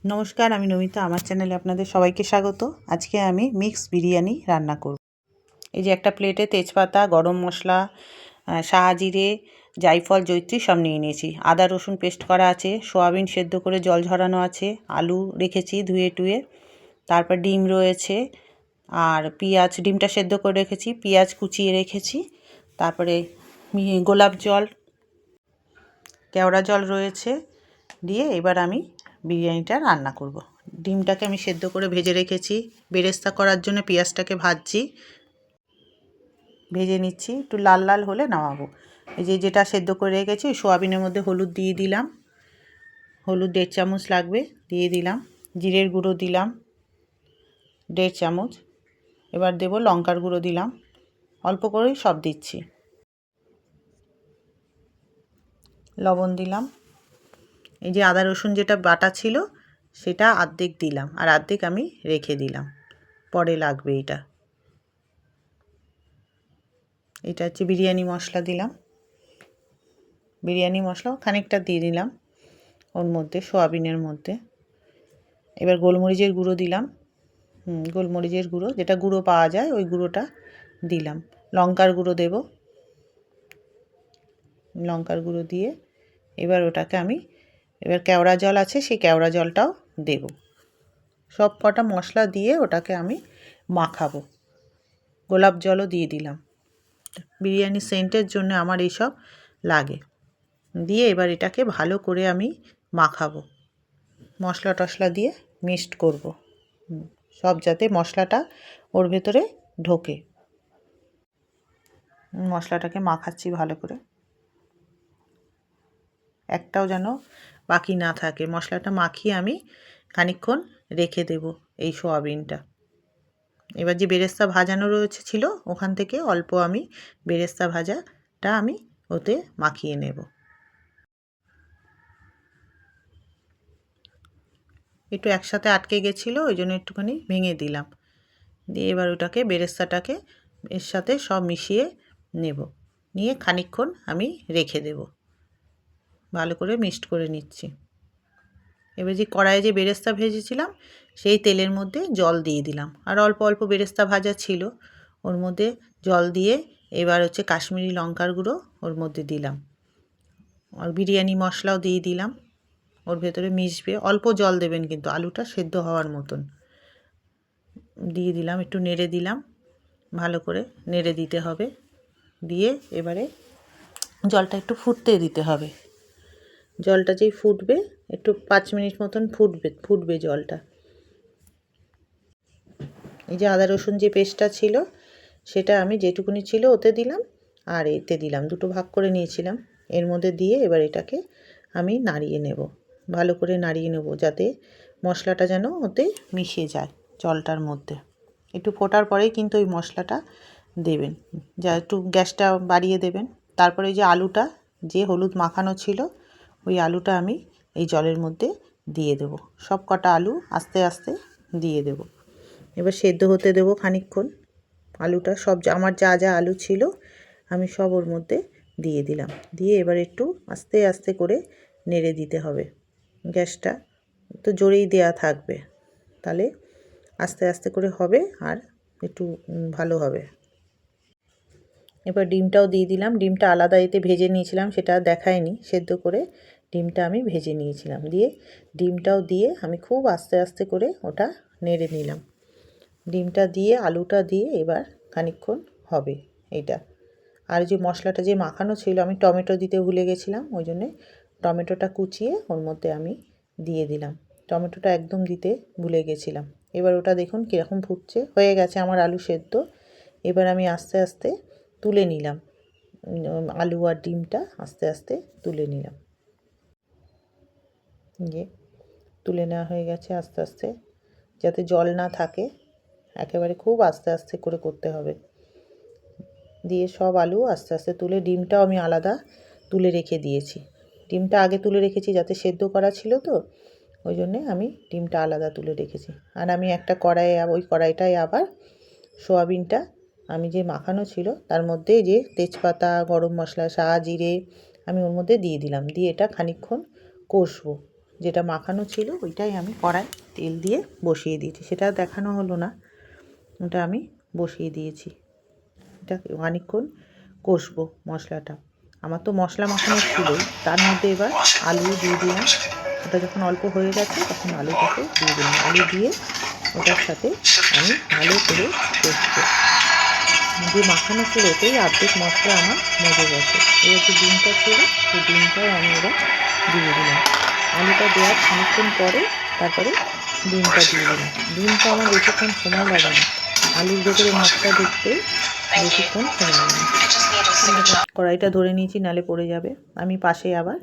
নমস্কার, আমি নমিতা। আমার চ্যানেলে আপনাদের সবাইকে স্বাগত। আজকে আমি মিক্স বিরিয়ানি রান্না করব। এই যে একটা প্লেটে তেজপাতা, গরম মশলা, শাহজিরে, জায়ফল, জয়িত্রী সব নিয়ে নিয়েছি। আদা রসুন পেস্ট করা আছে, সয়াবিন সেদ্ধ করে জল ঝরানো আছে, আলু রেখেছি ধুয়ে টুয়ে, তারপর ডিম রয়েছে, আর পেঁয়াজ, ডিমটা সেদ্ধ করে রেখেছি, পেঁয়াজ কুচিয়ে রেখেছি, তারপরে গোলাপ জল, কেওড়া জল রয়েছে। দিয়ে এবার আমি বিরিয়ানিটা রান্না করব। ডিমটাকে আমি সেদ্ধ করে ভেজে রেখেছি। বেরেস্তা করার জন্য পেঁয়াজটাকে ভেজে নিচ্ছি, একটু লাল লাল হলে নামাবো। এই যে যেটা সেদ্ধ করে রেখেছি, সোয়াবিনের মধ্যে হলুদ দিয়ে দিলাম, হলুদ 1.5 চামচ লাগবে, দিয়ে দিলাম। জিরের গুঁড়ো দিলাম 1.5 চামচ। এবার দেব লঙ্কার গুঁড়ো দিলাম, অল্প করেই সব দিচ্ছি। লবণ দিলাম। এই যে আদা রসুন যেটা বাটা ছিল সেটা অর্ধেক দিলাম, আর অর্ধেক আমি রেখে দিলাম, পরে লাগবে এটা। এটা হচ্ছে বিরিয়ানি মশলা দিলাম, বিরিয়ানি মশলাও খানিকটা দিয়ে দিলাম ওর মধ্যে, সোয়াবিনের মধ্যে। এবার গোলমরিচের গুঁড়ো দিলাম, গোলমরিচের গুঁড়ো যেটা গুঁড়ো পাওয়া যায় ওই গুঁড়োটা দিলাম। লঙ্কার গুঁড়ো দেব, লঙ্কার গুঁড়ো দিয়ে এবার ওটাকে আমি, এবার কেওড়া জল আছে সেই কেওড়া জলটাও দেব। সব কটা মশলা দিয়ে ওটাকে আমি মাখাবো। গোলাপ জলও দিয়ে দিলাম, বিরিয়ানি সেন্টের জন্য আমার এইসব লাগে। দিয়ে এবার এটাকে ভালো করে আমি মাখাবো, মশলা টশলা দিয়ে মিক্সড করব, সব যাতে মশলাটা ওর ভেতরে ঢোকে। মশলাটাকে মাখাচ্ছি ভালো করে, একটাও যেন বাকি না থাকে। মশলাটা মাখিয়ে আমি খানিকক্ষণ রেখে দেব এই সোয়াবিনটা। এবার যে বেরেস্তা ভাজানো ছিল ওখান থেকে অল্প আমি বেরেস্তা ভাজাটা আমি ওতে মাখিয়ে নেব। একটু একসাথে আটকে গেছিলো, ওই জন্য একটুখানি ভেঙে দিলাম। দিয়ে এবার ওটাকে বেরেস্তাটাকে এর সাথে সব মিশিয়ে নেব, নিয়ে খানিকক্ষণ আমি রেখে দেব। ভালো করে মিক্সড করে নিচ্ছি। এবার যে কড়াইয়ে যে বেরেস্তা ভেজেছিলাম সেই তেলের মধ্যে জল দিয়ে দিলাম, আর অল্প অল্প বেরেস্তা ভাজা ছিল ওর মধ্যে জল দিয়ে এবার হচ্ছে কাশ্মীরি লঙ্কার গুঁড়ো ওর মধ্যে দিলাম, আর বিরিয়ানি মশলাও দিয়ে দিলাম। ওর ভেতরে মিশবে, অল্প জল দেবেন কিন্তু আলুটা সেদ্ধ হওয়ার মতন। দিয়ে দিলাম, একটু নেড়ে দিলাম, ভালো করে নেড়ে দিতে হবে। দিয়ে এবারে জলটা একটু ফুটতে দিতে হবে। জলটা যেই ফুটবে, একটু 5 মিনিট মতন ফুটবে জলটা। এই যে আদা রসুন যে পেস্টটা ছিল সেটা আমি যেটুকুনি ছিল ওতে দিলাম, আর এতে দিলাম, দুটো ভাগ করে নিয়েছিলাম, এর মধ্যে দিয়ে এবার এটাকে আমি নাড়িয়ে নেব, ভালো করে নাড়িয়ে নেব যাতে মশলাটা যেন ওতে মিশে যায় জলটার মধ্যে। একটু ফোটার পরেই কিন্তু ওই মশলাটা দেবেন, যা একটু গ্যাসটা বাড়িয়ে দেবেন। তারপরে যে আলুটা যে হলুদ মাখানো ছিল ওই আলুটা আমি এই জলের মধ্যে দিয়ে দেব, সব কটা আলু আস্তে আস্তে দিয়ে দেব। এবার সেদ্ধ হতে দেব খানিকক্ষণ। আলুটা সব আমার যা যা আলু ছিল আমি সব ওর মধ্যে দিয়ে দিলাম, দিয়ে এবার একটু আস্তে আস্তে করে নেড়ে দিতে হবে। গ্যাসটা তো জোরেই দেয়া থাকবে, তাহলে আস্তে আস্তে করে হবে আর একটু ভালো হবে। এবার ডিমটাও দিয়ে দিলাম, ডিমটা আলাদা এতে ভেজে নিয়েছিলাম, সেটা দেখায়নি, সেদ্ধ করে ডিমটা আমি ভেজে নিয়েছিলাম। দিয়ে ডিমটাও দিয়ে আমি খুব আস্তে আস্তে করে ওটা নেড়ে নিলাম। ডিমটা দিয়ে আলুটা দিয়ে এবার খানিকক্ষণ হবে এইটা। আর যে মশলাটা যে মাখানো ছিল, আমি টমেটো দিতে ভুলে গেছিলাম, ওই জন্যে টমেটোটা কুচিয়ে ওর মধ্যে আমি দিয়ে দিলাম। টমেটোটা একদম দিতে ভুলে গেছিলাম। এবার ওটা দেখুন কীরকম ফুটছে, হয়ে গেছে আমার আলু সেদ্ধ। এবার আমি আস্তে আস্তে তুলে নিলাম, আলু আর ডিমটা আস্তে আস্তে তুলে নিলাম। দিয়ে তুলে নেওয়া হয়ে গেছে আস্তে আস্তে, যাতে জল না থাকে, একেবারে খুব আস্তে আস্তে করে করতে হবে। দিয়ে সব আলু আস্তে আস্তে তুলে, ডিমটাও আমি আলাদা তুলে রেখে দিয়েছি। ডিমটা আগে তুলে রেখেছি যাতে সেদ্ধ করা ছিল, তো ওই জন্যে আমি ডিমটা আলাদা তুলে রেখেছি। আর আমি একটা কড়াইয়ে, ওই কড়াইটায় আবার সোয়াবিনটা আমি যে মাখানো ছিল তার মধ্যে যে তেজপাতা, গরম মশলা, শাহ জিরে আমি ওর মধ্যে দিয়ে দিলাম। দিয়ে এটা খানিকক্ষণ কষবো, যেটা মাখানো ছিল ওইটাই আমি কড়াই তেল দিয়ে বসিয়ে দিয়েছি, সেটা দেখানো হলো না, ওটা আমি বসিয়ে দিয়েছি। এটা অনেকক্ষণ কষবো মশলাটা। আমার তো মশলা মাখানো ছিলই, তার মধ্যে এবার আলু দিয়ে দিলাম। ওটা যখন অল্প হয়ে গেছে তখন আলুটাকে দিয়ে দিলাম। আলু দিয়ে ওটার সাথে আমি ভালো করে কষবো। যে মাখানো ছিল ওতেই অর্ধেক মশলা আমার মজে গেছে। এবার যে ডিমটা ছিল সেই ডিমটাও আমি এবার দিয়ে দিলাম। আলুটা দেওয়ার খানিকক্ষণ পরে তারপরে ডিমটা দিয়ে দিলাম। ডিমটা আমার বেশিক্ষণ সময় লাগে না, আলুর ভেতরে মশলা ঢুকতেই বেশিক্ষণ সময় লাগে না। কড়াইটা ধরে নিয়েছি, নালে পড়ে যাবে। আমি পাশে আবার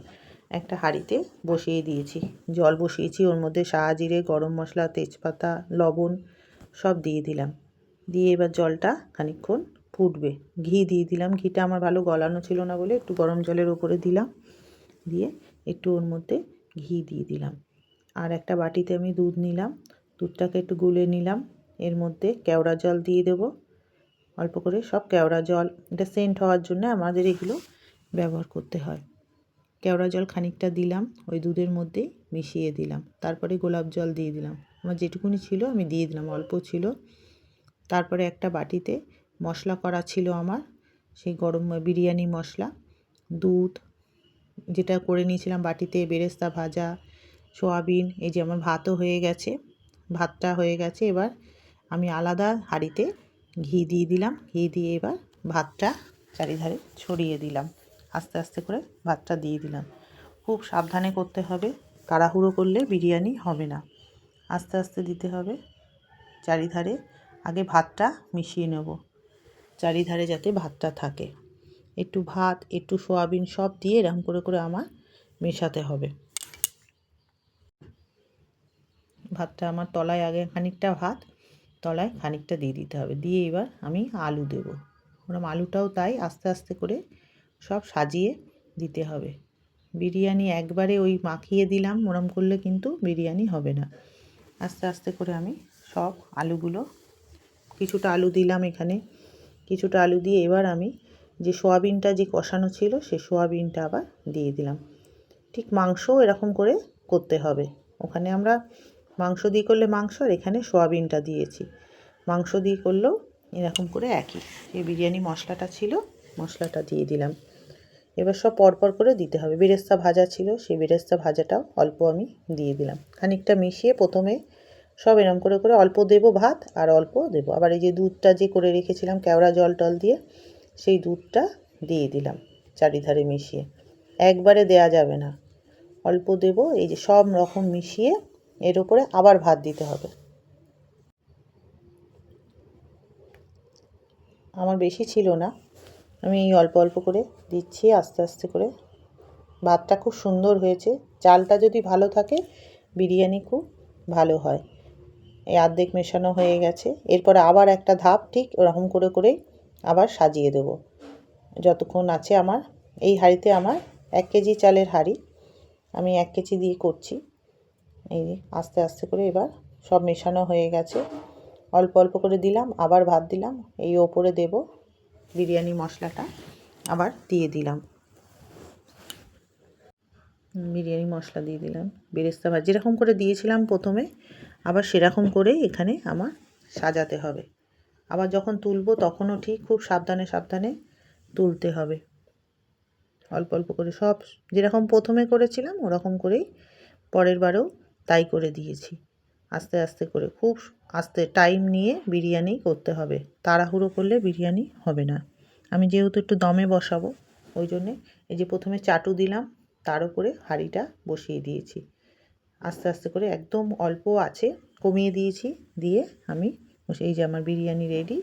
একটা হাঁড়িতে বসিয়ে দিয়েছি, জল বসিয়েছি, ওর মধ্যে সাজিরে গরম মশলা, তেজপাতা, লবণ সব দিয়ে দিলাম। দিয়ে এবার জলটা খানিকক্ষণ ফুটবে। ঘি দিয়ে দিলাম, ঘিটা আমার ভালো গলানো ছিল না বলে একটু গরম জলের ওপরে দিলাম, দিয়ে একটু ওর মধ্যে ঘি দিয়ে দিলাম। আর একটা বাটিতে আমি দুধ নিলাম, দুধটাকে একটু গুলে নিলাম। এর মধ্যে কেওড়া জল দিয়ে দেবো অল্প করে, সব কেওড়া জল, এটা সেন্ট হওয়ার জন্য আমাদের এগুলো ব্যবহার করতে হয়। কেওড়া জল খানিকটা দিলাম, ওই দুধের মধ্যেই মিশিয়ে দিলাম। তারপরে গোলাপ জল দিয়ে দিলাম, আমার যেটুকুনি ছিল আমি দিয়ে দিলাম, অল্প ছিল। তারপরে একটা বাটিতে মশলা করা ছিল আমার, সেই গরম বিরিয়ানি মশলা, দুধ যেটা করে নিয়েছিলাম বাটিতে, বেরেস্তা ভাজা, সোয়াবিন, এই যে আমার ভাতও হয়ে গেছে, ভাতটা হয়ে গেছে। এবার আমি আলাদা হাঁড়িতে ঘি দিয়ে দিলাম, ঘি দিয়ে এবার ভাতটা চারিধারে ছড়িয়ে দিলাম, আস্তে আস্তে করে ভাতটা দিয়ে দিলাম। খুব সাবধানে করতে হবে, তাড়াহুড়ো করলে বিরিয়ানি হবে না, আস্তে আস্তে দিতে হবে। চারিধারে আগে ভাতটা মিশিয়ে নেব, চারিধারে যাতে ভাতটা থাকে। একটু ভাত, একটু সোয়াবিন সব দিয়ে এরকম করে করে আমার মেশাতে হবে। ভাতটা আমার তলায় আগে খানিকটা ভাত, তলায় খানিকটা দিয়ে দিতে হবে। দিয়ে এবার আমি আলু দেব, ওরকম আলুটাও তাই আস্তে আস্তে করে সব সাজিয়ে দিতে হবে। বিরিয়ানি একবারে ওই মাখিয়ে দিলাম ওরম করলে কিন্তু বিরিয়ানি হবে না। আস্তে আস্তে করে আমি সব আলুগুলো, কিছুটা আলু দিলাম এখানে, কিছুটা আলু দিয়ে এবার আমি যে সোয়াবিনটা যে কষানো ছিল সে সোয়াবিনটা আবার দিয়ে দিলাম। ঠিক মাংসও এরকম করে করতে হবে, ওখানে আমরা মাংস দিয়ে করলে মাংস, আর এখানে সোয়াবিনটা দিয়েছি, মাংস দিয়ে করলেও এরকম করে একই। এই বিরিয়ানি মশলাটা ছিল, মশলাটা দিয়ে দিলাম। এবার সব পরপর করে দিতে হবে। বেরেস্তা ভাজা ছিল, সেই বেরেস্তা ভাজাটাও অল্প আমি দিয়ে দিলাম। খানিকটা মিশিয়ে প্রথমে সব এরম করে করে অল্প দেবো ভাত আর অল্প দেবো। আবার এই যে দুধটা যে করে রেখেছিলাম কেওড়া জল টল দিয়ে, সেই দুধটা দিয়ে দিলাম চারিধারে মিশিয়ে। একবারে দেয়া যাবে না, অল্প দেব। এই যে সব রকম মিশিয়ে এর উপরে আবার ভাত দিতে হবে। আমার বেশি ছিল না, আমি এই অল্প অল্প করে দিচ্ছি আস্তে আস্তে করে। ভাতটা খুব সুন্দর হয়েছে, চালটা যদি ভালো থাকে বিরিয়ানি খুব ভালো হয়। এই অর্ধেক মেশানো হয়ে গেছে, এরপরে আবার একটা ধাপ ঠিক ওরকম করে করেই আবার সাজিয়ে দেবো যতক্ষণ আছে। আমার এই হাঁড়িতে আমার 1 কেজি চালের হাঁড়ি, আমি 1 কেজি দিয়ে করছি। এই আস্তে আস্তে করে এবার সব মেশানো হয়ে গেছে, অল্প অল্প করে দিলাম, আবার ভাত দিলাম, এই ওপরে দেব বিরিয়ানি মশলাটা আবার দিয়ে দিলাম, বিরিয়ানি মশলা দিয়ে দিলাম, বেরেস্তা ভাত যেরকম করে দিয়েছিলাম প্রথমে আবার সেরকম করেই এখানে আমার সাজাতে হবে। আবার যখন তুলবো তখনও ঠিক খুব সাবধানে সাবধানে তুলতে হবে, অল্প অল্প করে সব যেরকম প্রথমে করেছিলাম ওরকম করেই পরের বারেও তাই করে দিয়েছি। আস্তে আস্তে করে খুব আস্তে টাইম নিয়ে বিরিয়ানি করতে হবে, তাড়াহুড়ো করলে বিরিয়ানি হবে না। আমি যেহেতু একটু দমে বসাবো ওই জন্যে এই যে প্রথমে চাটু দিলাম, তার উপরে হাঁড়িটা বসিয়ে দিয়েছি, আস্তে আস্তে করে একদম অল্প আছে কমিয়ে দিয়েছি, দিয়ে আমি এই যে আমার বিরিয়ানি রেডি।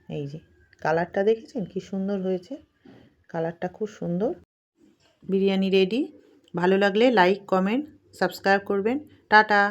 এই যে কালারটা দেখেছেন কি সুন্দর হয়েছে, কালারটা খুব সুন্দর। বিরিয়ানি রেডি। ভালো লাগলে লাইক, কমেন্ট, সাবস্ক্রাইব করবেন। টাটা।